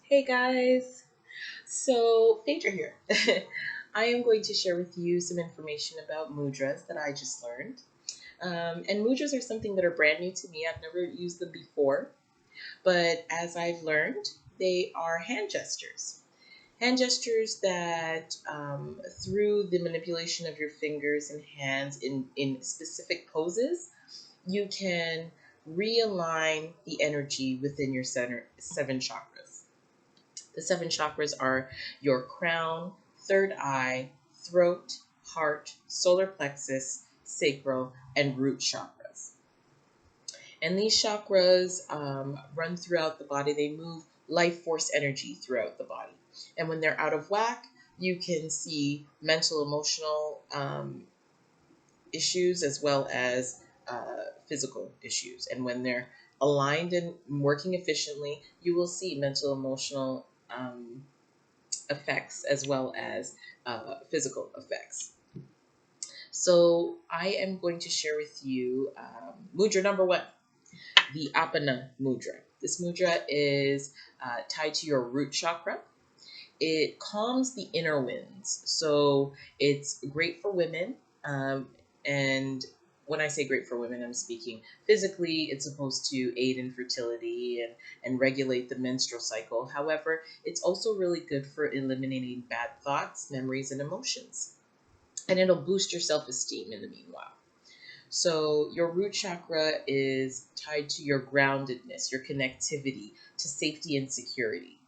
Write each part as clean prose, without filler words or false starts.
Hey guys, so Phaedra here. I am going to share with you some information about mudras that I just learned. And mudras are something that are brand new to me. I've never used them before, but as I've learned, they are hand gestures. Hand gestures that, through the manipulation of your fingers and hands in specific poses, you can realign the energy within your seven chakras. The seven chakras are your crown, third eye, throat, heart, solar plexus, sacral, and root chakras. And these chakras run throughout the body. They move life force energy throughout the body. And when they're out of whack, you can see mental, emotional issues as well as physical issues. And when they're aligned and working efficiently, you will see mental, emotional effects as well as physical effects. So I am going to share with you mudra number one, the Apana mudra. This mudra is tied to your root chakra. It calms the inner winds. So it's great for women. And when I say great for women, I'm speaking physically. It's supposed to aid in fertility and regulate the menstrual cycle. However, it's also really good for eliminating bad thoughts, memories, and emotions. And it'll boost your self esteem in the meanwhile. So, your root chakra is tied to your groundedness, your connectivity, to safety and security.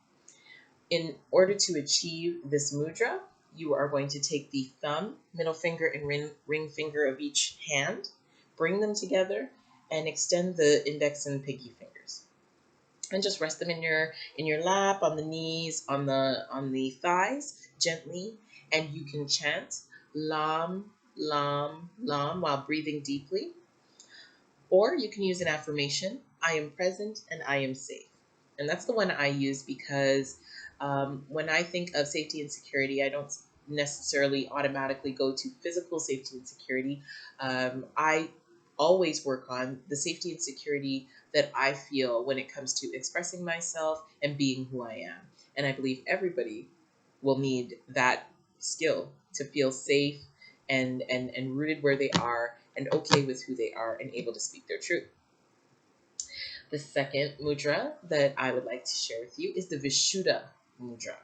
In order to achieve this mudra, you are going to take the thumb, middle finger, and ring finger of each hand, bring them together, and extend the index and pinky fingers. And just rest them in your lap, on the knees, on the thighs, gently, and you can chant Lam, Lam, Lam while breathing deeply. Or you can use an affirmation, I am present and I am safe. And that's the one I use because when I think of safety and security, I don't necessarily automatically go to physical safety and security. I always work on the safety and security that I feel when it comes to expressing myself and being who I am. And I believe everybody will need that skill to feel safe and rooted where they are and okay with who they are and able to speak their truth. The second mudra that I would like to share with you is the Vishuddha mudra.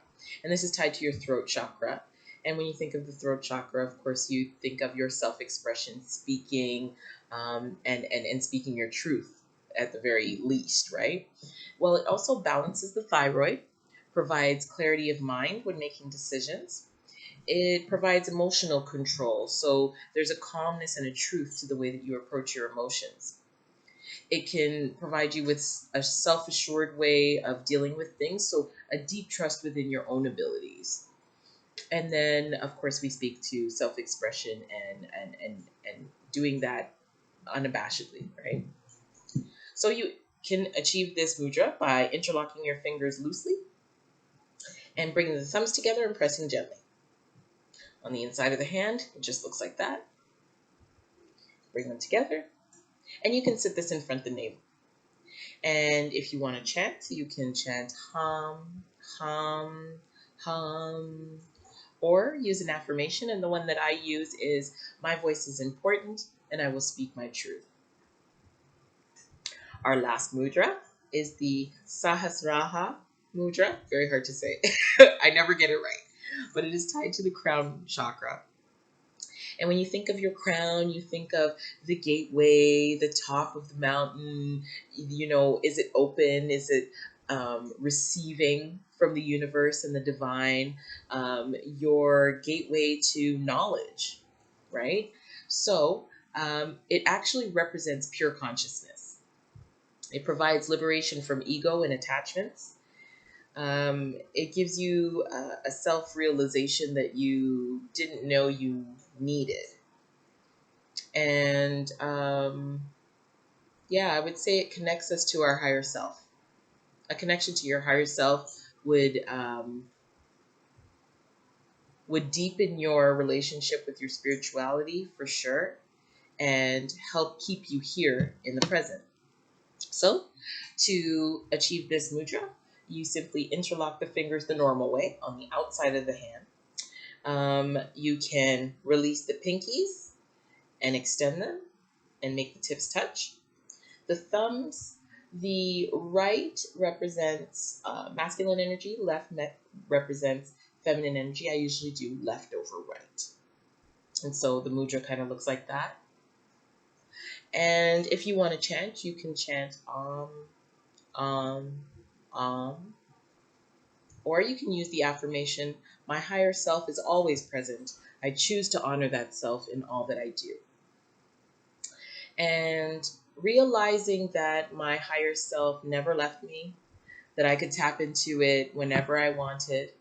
And this is tied to your throat chakra. And when you think of the throat chakra, of course, you think of your self expression, speaking, and speaking your truth at the very least, right? Well, it also balances the thyroid, provides clarity of mind when making decisions. It provides emotional control. So there's a calmness and a truth to the way that you approach your emotions. It can provide you with a self assured way of dealing with things. So a deep trust within your own abilities. And then, of course, we speak to self expression and doing that unabashedly, right? So you can achieve this mudra by interlocking your fingers loosely and bringing the thumbs together and pressing gently. On the inside of the hand, it just looks like that. Bring them together. And you can sit this in front of the navel. And if you want to chant, you can chant hum, hum, hum, or use an affirmation. And the one that I use is, my voice is important and I will speak my truth. Our last mudra is the Sahasrara mudra. Very hard to say. I never get it right. But it is tied to the crown chakra. And when you think of your crown, you think of the gateway, the top of the mountain. You know, is it open? Is it receiving from the universe and the divine? Your gateway to knowledge, right? So it actually represents pure consciousness. It provides liberation from ego and attachments. It gives you a self realization that you didn't know you needed. And yeah, I would say it connects us to our higher self. A connection to your higher self would deepen your relationship with your spirituality for sure, and help keep you here in the present. So, to achieve this mudra, you simply interlock the fingers the normal way on the outside of the hand. You can release the pinkies and extend them and make the tips touch. The thumbs, the right represents masculine energy, left represents feminine energy. I usually do left over right. And so the mudra kind of looks like that. And if you want to chant, you can chant um, or you can use the affirmation, my higher self is always present. I choose to honor that self in all that I do. And realizing that my higher self never left me, that I could tap into it whenever I wanted,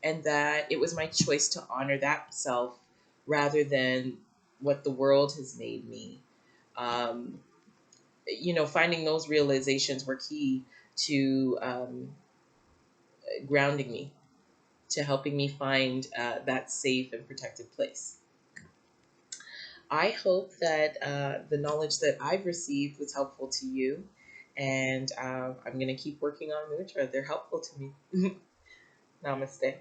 and that it was my choice to honor that self rather than what the world has made me. Finding those realizations were key to grounding me, to helping me find that safe and protected place. I hope that the knowledge that I've received was helpful to you, and I'm going to keep working on mudra. They're helpful to me. Namaste.